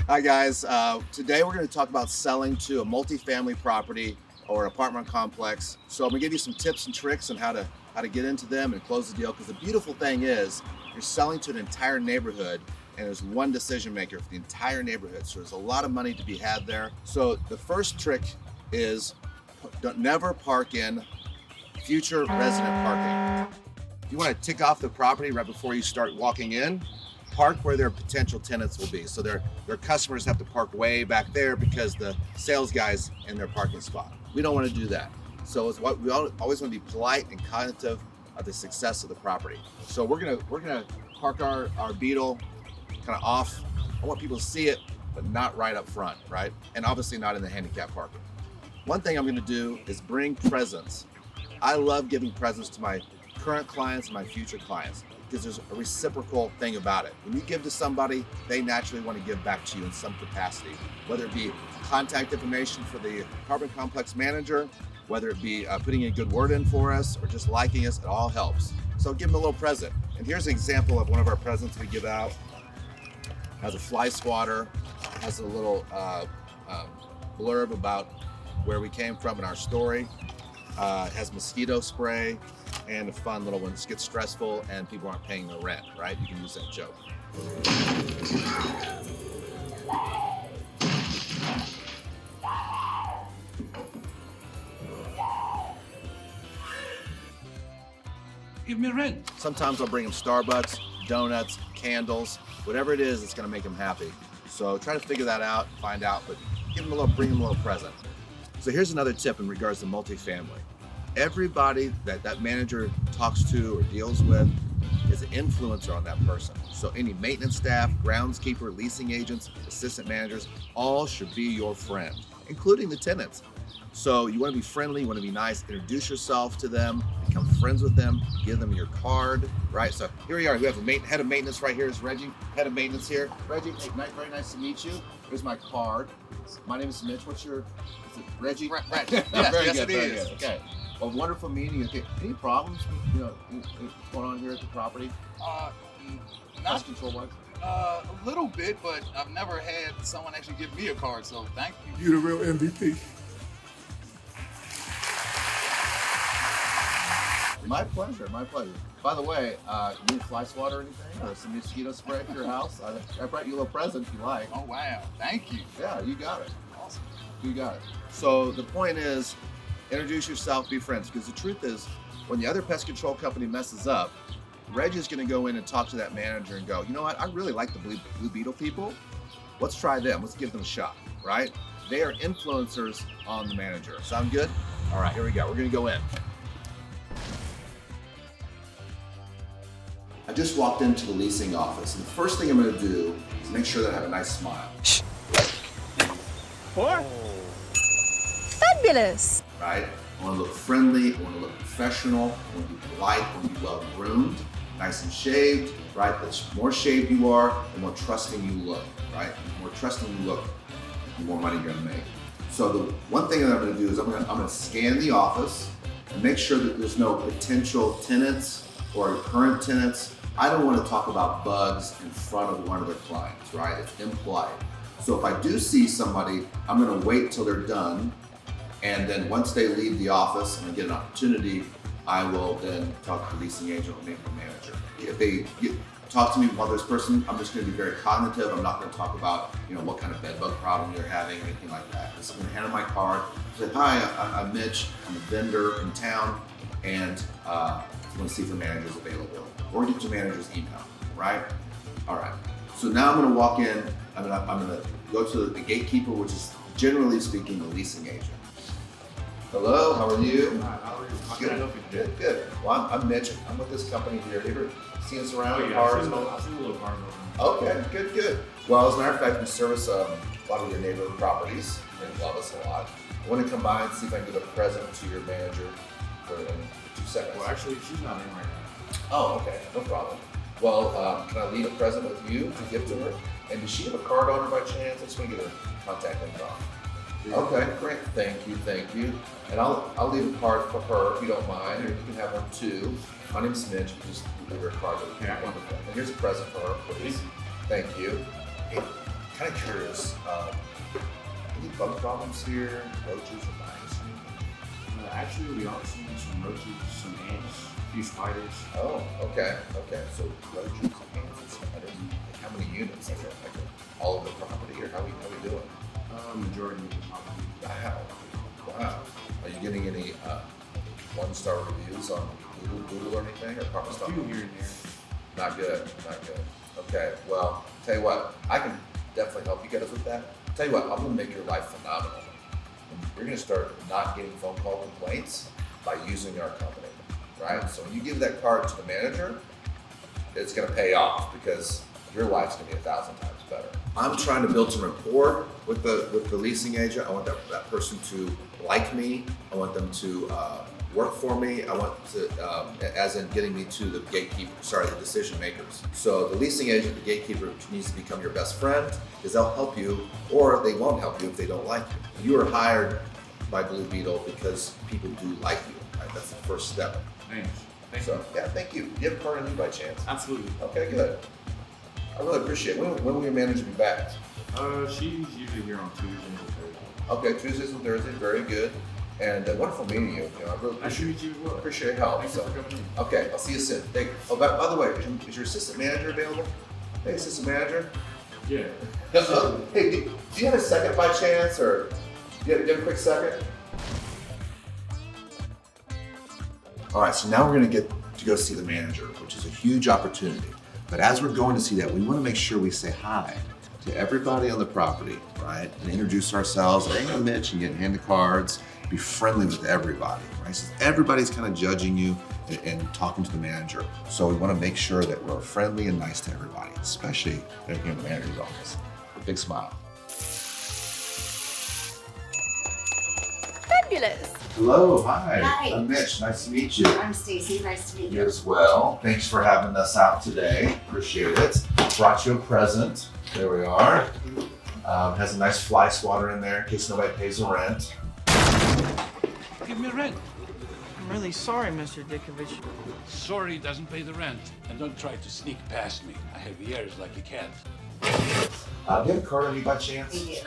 Hi guys, today we're going to talk about selling to a multifamily property or apartment complex. So I'm going to give you some tips and tricks on how to get into them and close the deal. Because the beautiful thing is you're selling to an entire neighborhood and there's one decision maker for the entire neighborhood. So there's a lot of money to be had there. So the first trick is never park in future resident parking. If you want to tick off the property right before you start walking in, park where their potential tenants will be. So their customers have to park way back there because the sales guy's in their parking spot. We don't want to do that. So it's what we always want to be polite and cognitive of the success of the property. So we're gonna park our Beetle kind of off. I want people to see it, but not right up front, right? And obviously not in the handicap parking. One thing I'm gonna do is bring presents. I love giving presents to my current clients and my future clients, because there's a reciprocal thing about it. When you give to somebody, they naturally want to give back to you in some capacity, whether it be contact information for the apartment complex manager, whether it be putting a good word in for us, or just liking us, it all helps. So give them a little present. And here's an example of one of our presents we give out. It has a fly swatter, has a little blurb about where we came from in our story. It has mosquito spray and a fun little one. This gets stressful and people aren't paying their rent, right? You can use that joke. Give me rent. Sometimes I'll bring them Starbucks, donuts, candles, whatever it is that's gonna make them happy. So try to figure that out, find out, but bring them a little present. So here's another tip in regards to multifamily. Everybody that manager talks to or deals with is an influencer on that person. So any maintenance staff, groundskeeper, leasing agents, assistant managers, all should be your friend, including the tenants. So you want to be friendly, you want to be nice, introduce yourself to them, become friends with them, give them your card, right? So here we are, we have a head of maintenance right here is Reggie, head of maintenance here. Reggie, hey, very nice to meet you. Here's my card. My name is Mitch, is it Reggie? Right. Very Yes, good. Okay. Well, wonderful meeting you. Okay. Any problems, what's going on here at the property? Pest control wise? A little bit, but I've never had someone actually give me a card, so thank you. You the real MVP. My pleasure. By the way, you need fly swatter or anything? Or some mosquito spray for your house? I brought you a little present if you like. Oh, wow. Thank you. Yeah, you got it. Awesome. You got it. So the point is, introduce yourself, be friends, because the truth is, when the other pest control company messes up, Reggie's going to go in and talk to that manager and go, you know what, I really like the Blue Beetle people. Let's try them. Let's give them a shot, right? They are influencers on the manager. Sound good? All right, here we go. We're going to go in. I just walked into the leasing office, and the first thing I'm going to do is make sure that I have a nice smile. Fabulous! Right? I want to look friendly, I want to look professional, I want to be polite, I want to be well groomed, nice and shaved, right? The more shaved you are, the more trusting you look, right? The more trusting you look, the more money you're going to make. So the one thing that I'm going to do is I'm going to scan the office and make sure that there's no potential tenants or current tenants. I don't want to talk about bugs in front of one of their clients, right? It's impolite. So if I do see somebody, I'm going to wait till they're done. And then once they leave the office and I get an opportunity, I will then talk to the leasing agent or maybe the manager. If they talk to me while this person, I'm just going to be very cognitive. I'm not going to talk about what kind of bed bug problem you're having or anything like that. I'm going to hand them my card. Say, hi, I'm Mitch. I'm a vendor in town, and I want to see if the manager's available. Or get your manager's email, right? All right. So now I'm going to walk in. I'm going to go to the gatekeeper, which is generally speaking the leasing agent. Hello, how are you? Hi, how are you? How Good. can I help you today? Good. Well, I'm Mitch. I'm with this company here. You ever seen us around? Oh, yeah, Cars? I've seen a little cars over Okay, good. Well, as a matter of fact, we service a lot of your neighborhood properties and love us a lot. I want to come by and see if I can get a present to your manager for 2 seconds. Well, actually, she's not in right now. Oh, okay, no problem. Well, can I leave a present with you to give to her? And does she have a card on her by chance? I just want to get her contact info. Okay, great. Thank you. And I'll leave a card for her if you don't mind, or you can have one too. My name's Mitch. You just leave her a card. Yeah. Wonderful. And here's a present for her, please. Thank you. Hey, kind of curious. Any bug problems here? Roaches or mice? Actually, we are seeing some roaches, some ants, a few spiders. Oh, okay. So roaches, ants, and spiders. Like how many units? Like all of the property, or how we doing? Majority of the property. Wow. Are you getting any one-star reviews on Google or anything, or Apartment A Star? few here and there. Not good. Okay, well, tell you what, I can definitely help you guys with that. Tell you what, I'm gonna make your life phenomenal. You're gonna start not getting phone call complaints by using our company, right? So when you give that card to the manager, it's gonna pay off because your life's gonna be 1,000 times better. I'm trying to build some rapport with the leasing agent. I want that person to like me. I want them to work for me. I want to, as in getting me to the the decision makers. So the leasing agent, the gatekeeper, needs to become your best friend because they'll help you, or they won't help you if they don't like you. You are hired by Blue Beetle because people do like you, right? That's the first step. Thanks. Thank you. Do you have a card on you by chance? Absolutely. Okay, good. I really appreciate it. When will your manager be back? She's usually here on Tuesdays and Thursdays. Okay, Tuesdays and Thursdays, very good. And wonderful meeting you. I really Nice to meet you as well. appreciate your help. Thanks for coming in. Okay, I'll see you soon. Thank you. Oh, by the way, is your assistant manager available? Hey, assistant manager. Yeah. Hey, do you have a second by chance, or do you have a quick second? All right, so now we're going to get to go see the manager, which is a huge opportunity. But as we're going to see that, we want to make sure we say hi to everybody on the property, right? And introduce ourselves. Hey, I'm Mitch, and get handed cards. Be friendly with everybody, right? So everybody's kind of judging you and talking to the manager. So we want to make sure that we're friendly and nice to everybody, especially here in the manager's office. Big smile. Fabulous. Hello, hi. Hi. I'm Mitch. Nice to meet you. I'm Stacy. Nice to meet You you. as well. Thanks for having us out today. Appreciate it. Brought you a present. There we are. Has a nice fly swatter in there in case nobody pays the rent. Give me rent. I'm really sorry, Mr. Dickovich. Sorry doesn't pay the rent. And don't try to sneak past me. I have ears like a cat. Do you have a card on you by chance? We do.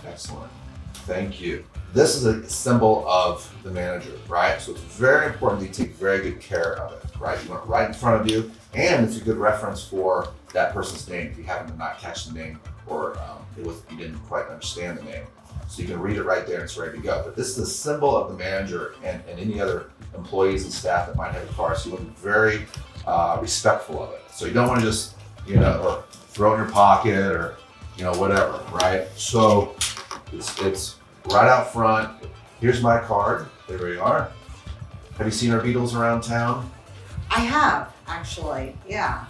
Excellent. Thank you. This is a symbol of the manager, right? So it's very important that you take very good care of it, right? You want it right in front of you, and it's a good reference for that person's name if you happen to not catch the name or you didn't quite understand the name. So you can read it right there and it's ready to go. But this is the symbol of the manager and any other employees and staff that might have a card. So you want to be very respectful of it. So you don't want to just, or throw it in your pocket or, whatever, right? So it's right out front. Here's my card. There we are. Have you seen our Beetles around town? I have, actually. Yeah.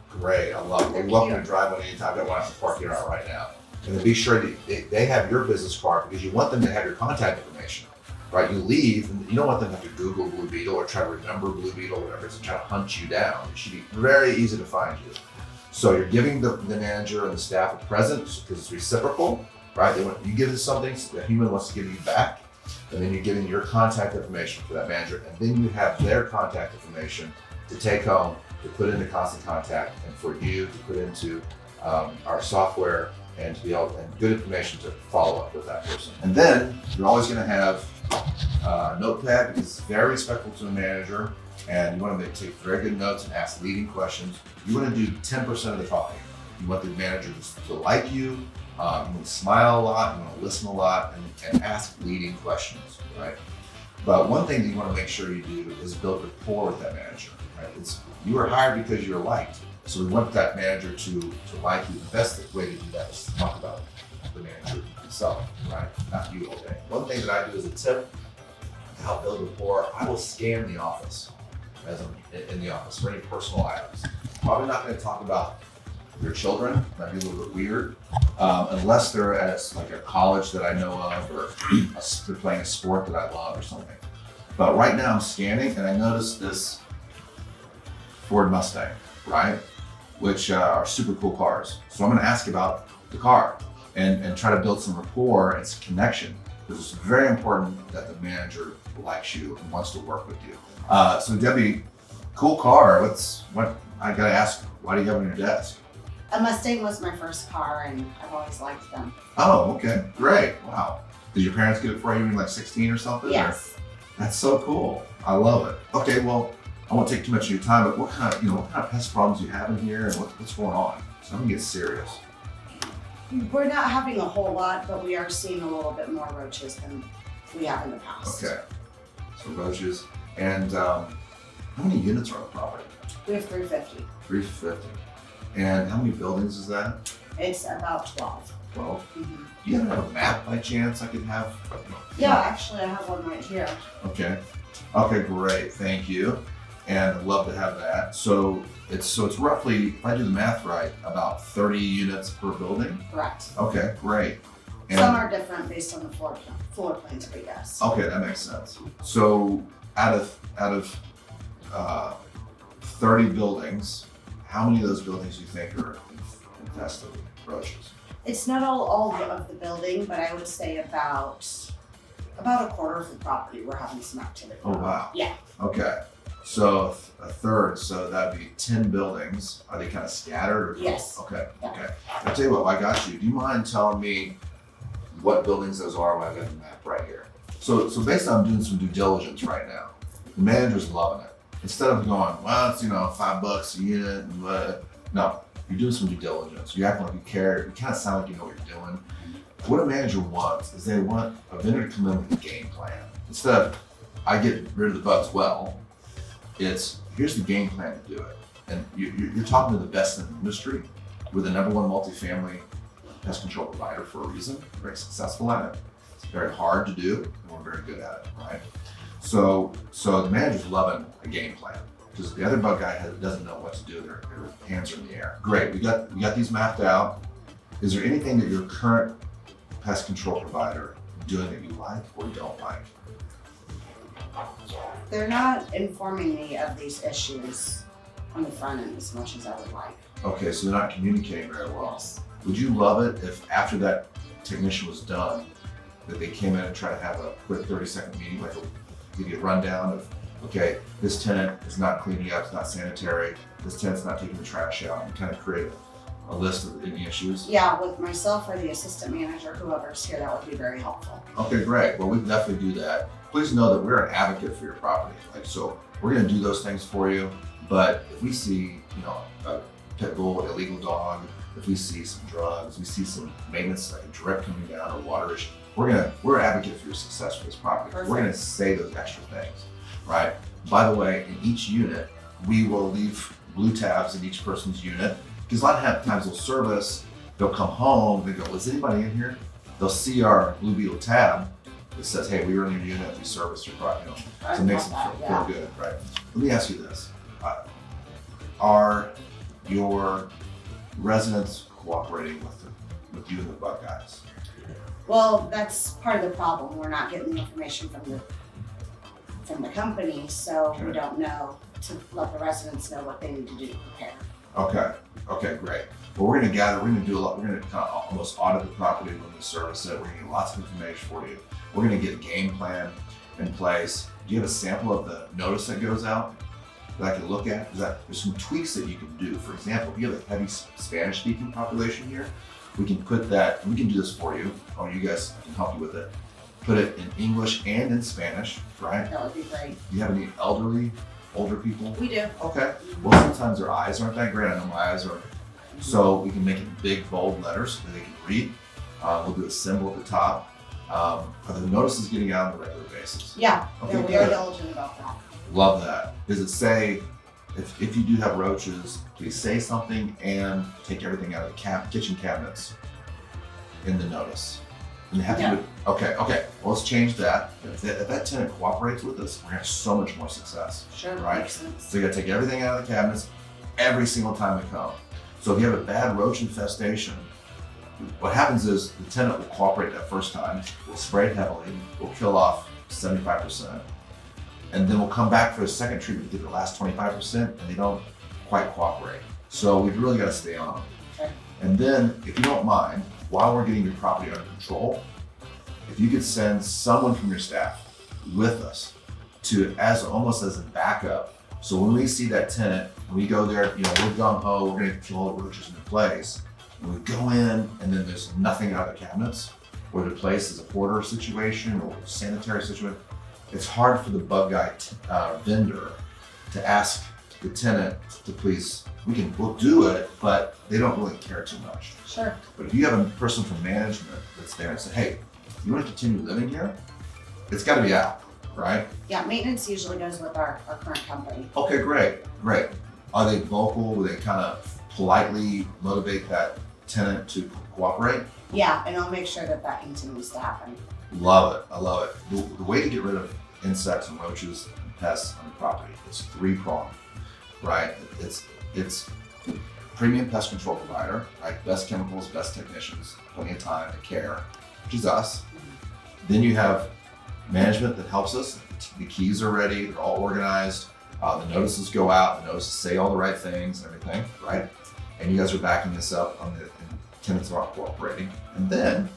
Great, I love it. They're We're welcome to cute. drive one anytime. They want to park here out right now. And then be sure that they have your business card because you want them to have your contact information, right? You leave and you don't want them to have to Google Blue Beetle or try to remember Blue Beetle or whatever. It's try to hunt you down. It should be very easy to find you. So you're giving the manager and the staff a present because it's reciprocal, right? You give them something, the human wants to give you back, and then you're giving your contact information for that manager, and then you have their contact information to take home, to put into Constant Contact, and for you to put into our software and to be able and good information to follow up with that person. And then you're always going to have a notepad because it's very respectful to the manager, and you want to take very good notes and ask leading questions. You want to do 10% of the talking. You want the manager to like you. You want to smile a lot. You want to listen a lot and ask leading questions, right? But one thing that you want to make sure you do is build rapport with that manager, right? You are hired because you're liked. So we want that manager to like you. The best way to do that is to talk about the manager himself, right? Not you all day. One thing that I do as a tip to help build rapport, I will scan the office as I'm in the office for any personal items. Probably not going to talk about your children, might be a little bit weird, unless they're at like a college that I know of or they're playing a sport that I love or something. But right now I'm scanning and I noticed this Ford Mustang, right? Which are super cool cars. So I'm gonna ask about the car and try to build some rapport and some connection because it's very important that the manager likes you and wants to work with you. So Debbie, cool car, what I gotta ask, why do you have it on your desk? A Mustang was my first car, and I've always liked them. Oh, okay, great, wow. Did your parents get it for you when you were like 16 or something? Yes. That's so cool. I love it. Okay, well, I won't take too much of your time, but what kind of pest problems do you have in here, and what's going on? So I'm gonna get serious. We're not having a whole lot, but we are seeing a little bit more roaches than we have in the past. Okay, so roaches, and how many units are on the property? We have 350. 350. And how many buildings is that? It's about 12. 12. Mm-hmm. Do you have a map by chance I could have? Yeah, actually, I have one right here. Okay. Okay, great. Thank you. And I'd love to have that. So it's roughly, if I do the math right, about 30 units per building. Correct. Okay, great. And Some are different based on the floor plans, but yes. okay, that makes sense. So out of 30 buildings, how many of those buildings do you think are infested with roaches? It's not all of the building, but I would say about a quarter of the property we're having some activity. Oh wow. Yeah. Okay. So a third, so that'd be 10 buildings. Are they kind of scattered? Or Yes. Okay. Yeah. Okay. I'll tell you what, I got you. Do you mind telling me what buildings those are when I got the map right here? So basically I'm doing some due diligence right now. The manager's loving it. Instead of going, well, it's $5 a unit and no, you're doing some due diligence. You act like you care. You kind of sound like you know what you're doing. What a manager wants is they want a vendor to come in with a game plan. Instead of, I get rid of the bugs well, it's, here's the game plan to do it. And you're talking to the best in the industry. We're the #1 multifamily pest control provider for a reason. We're very successful at it. It's very hard to do, and we're very good at it, right? So the manager's loving a game plan. Because the other bug guy doesn't know what to do. Their hands are in the air. Great, we got these mapped out. Is there anything that your current pest control provider doing that you like or don't like? They're not informing me of these issues on the front end as much as I would like. Okay, so they're not communicating very well. Would you love it if after that technician was done, that they came in and tried to have a quick 30-second meeting, like give you a rundown of, okay, this tenant is not cleaning up, it's not sanitary, this tenant's not taking the trash out, and kind of create a list of any issues? Yeah, with myself or the assistant manager, whoever's here, that would be very helpful. Okay, great. Well, we can definitely do that. Please know that we're an advocate for your property. So we're gonna do those things for you, but if we see, a pit bull, illegal dog, if we see some drugs, we see some maintenance, like a drip coming down or water issue, we're an advocate for your success for this property. Perfect. We're gonna say those extra things, right? By the way, in each unit, we will leave blue tabs in each person's unit, because a lot of times they'll service, they'll come home, they go, is anybody in here? They'll see our Blue Beetle tab that says, hey, we were in your unit, we serviced your property, so it makes them feel good, right? Let me ask you this. Are your residents cooperating with you and the bug guys? Well, that's part of the problem. We're not getting the information from the company, so we Okay. don't know to let the residents know what they need to do to prepare. Okay, great. Well, we're gonna do a lot. We're gonna kind of almost audit the property when we service it. We're gonna get lots of information for you. We're gonna get a game plan in place. Do you have a sample of the notice that goes out that I can look at? There's some tweaks that you can do. For example, if you have a heavy Spanish-speaking population here, we can put that, we can do this for you, or you guys can help you with it. Put it in English and in Spanish, right? That would be great. Do you have any older people? We do. Okay. Well, sometimes their eyes aren't that great. I know my eyes are. So we can make it in big, bold letters that they can read. We'll do a symbol at the top. Are the notices getting out on a regular basis? Yeah, Okay, yeah, we are good. diligent about that. Love that. Does it say, if you do have roaches, please say something and take everything out of the kitchen cabinets in the notice? And they have to do it. Okay. Well, let's change that. If that tenant cooperates with us, we're gonna have so much more success. Sure, Right. makes sense. So you gotta take everything out of the cabinets every single time they come. So if you have a bad roach infestation, what happens is the tenant will cooperate that first time, we'll spray heavily, we'll kill off 75%, and then we'll come back for a second treatment to get the last 25%, and they don't quite cooperate. So we've really gotta stay on them. Okay. And then, if you don't mind, while we're getting your property under control, if you could send someone from your staff with us almost as a backup. So when we see that tenant And we go there, you know, we're gung ho, we're gonna kill all the roaches in place. And we go in and then there's nothing out of the cabinets, or the place is a hoarder situation or a sanitary situation. It's hard for the bug guy vendor to ask the tenant to please, we'll do it, but they don't really care too much. Sure. But if you have a person from management that's there and say, hey, you want to continue living here? It's got to be out, right? Yeah, maintenance usually goes with our current company. Okay, great. Are they vocal? Will they kind of politely motivate that tenant to cooperate? Yeah, and I'll make sure that continues to happen. Love it. I love it. The way to get rid of insects and roaches and pests on the property is three-pronged, right? It's premium pest control provider, right? Best chemicals, best technicians, plenty of time and care, which is us. Then you have management that helps us. The keys are ready, they're all organized. The notices go out, the notices say all the right things and everything, right? And you guys are backing this up on the tenants aren't cooperating. And then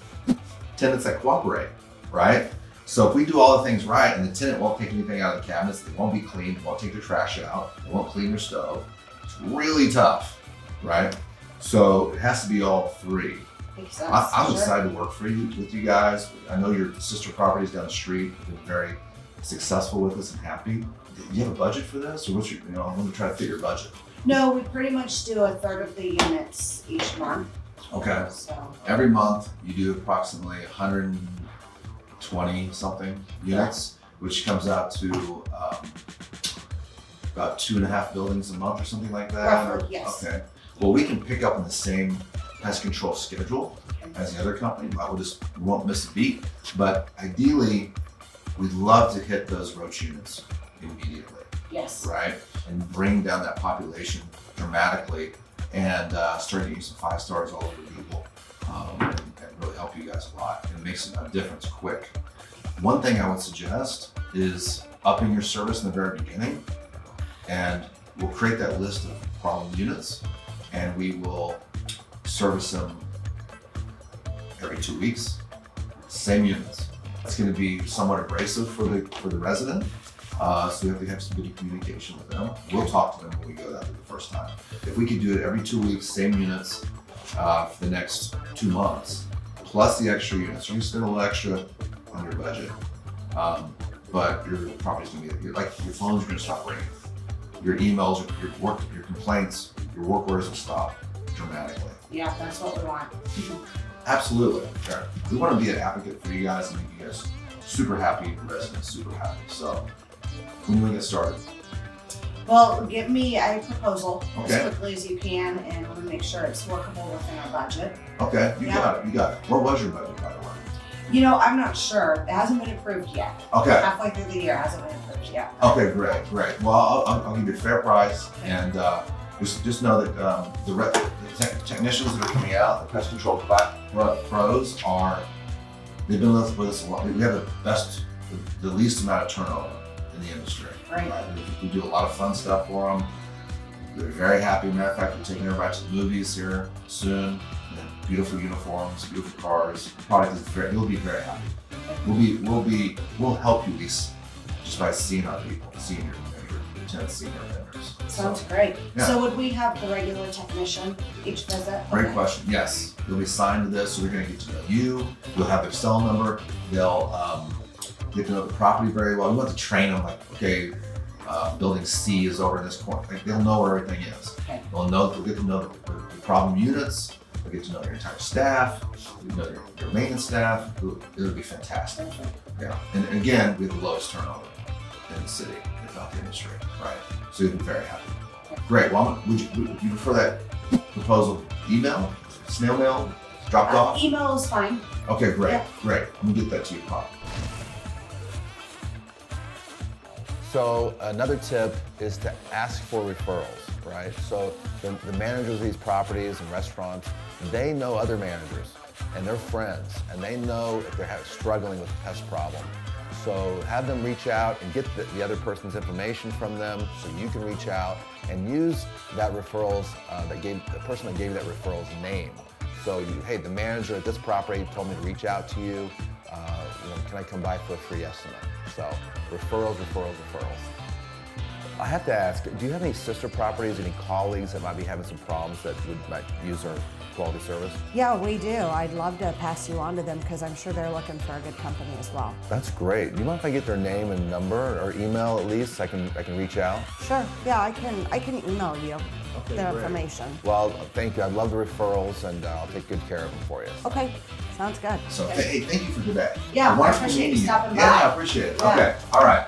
tenants that cooperate, right? So if we do all the things right and the tenant won't take anything out of the cabinets, they won't be cleaned, won't take their trash out, they won't clean their stove, it's really tough, right? So it has to be all three. Makes sense. I'm Sure. excited to work with you guys. I know your sister properties down the street have been very successful with us and happy. Do you have a budget for this, or what's your? I'm going to try to fit your budget. No, we pretty much do a third of the units each month. Okay. So Every month you do approximately 120 something units, which comes out to about 2.5 buildings a month or something like that. Roughly, yes. Okay. Well, we can pick up on the same pest control schedule as the other company. We won't miss a beat, but ideally, we'd love to hit those roach units immediately, yes. right? And bring down that population dramatically and start getting some 5 stars all over Beetle and really help you guys a lot. And it makes a difference quick. One thing I would suggest is upping your service in the very beginning, and we'll create that list of problem units and we will service them every 2 weeks, same units. It's going to be somewhat abrasive for the resident, so we have to have some good communication with them. We'll talk to them when we go out there the first time. If we could do it every 2 weeks, same units for the next 2 months, plus the extra units, you're going to spend a little extra on your budget, but your property's going to be like your phone's going to stop ringing, your emails, your complaints, your work orders will stop dramatically. Yeah, that's what we want. Absolutely. Sure. We want to be an advocate for you guys and make you guys super happy, residents super happy. So when do we get started? Well, give me a proposal Okay. as quickly as you can, and we'll make sure it's workable within our budget. Okay, you Yeah. got it. What was your budget, by the way? I'm not sure. It hasn't been approved yet. Okay. Halfway through the year, it hasn't been approved yet. Okay, great. Well, I'll give you a fair price, and just know that the technicians that are coming out, the pest control pros they've been with us a lot. We have the least amount of turnover in the industry. Right. We do a lot of fun stuff for them. They're very happy. Matter of fact, we're taking everybody to the movies here soon. Beautiful uniforms, beautiful cars. The product is you'll be very happy. We'll help you at least just by seeing our people, seeing your tenants, seeing our vendors. Sounds great. Yeah. So would we have the regular technician each visit? Great Okay. question. Yes, they'll be signed to this, so they're going to get to know you. You'll have their cell number. They'll get to know the property very well. We want to train them, like, okay, building C is over in this corner. Like, they'll know where everything is. Okay. They'll get to know the problem units. They'll get to know your entire staff. You'll know your maintenance staff. It'll be fantastic. Yeah. And again, we have the lowest turnover in the city, if not the industry, right? So you'll be very happy. Great. Well, would you prefer that proposal email, snail mail, dropped off? Email is fine. Okay, great, Yeah. great. Let me get that to you, Pop. So another tip is to ask for referrals, right? So the managers of these properties and restaurants, they know other managers and they're friends, and they know if they're struggling with a pest problem. So have them reach out and get the other person's information from them, so you can reach out and use that referrals, the person that gave you that referral's name. So hey, the manager at this property told me to reach out to you. Can I come by for a free estimate? So referrals. I have to ask, do you have any sister properties, any colleagues that might be having some problems that might use our quality service? Yeah, we do. I'd love to pass you on to them because I'm sure they're looking for a good company as well. That's great. Do you mind if I get their name and number or email at least? I can reach out. Sure. Yeah, I can email you their great. information. Well, thank you. I'd love the referrals, and I'll take good care of them for you. Okay, sounds good. So, hey, thank you for today. Yeah, I Wonderful appreciate you meeting stopping by. Yeah, I appreciate it. Yeah. Okay, all right.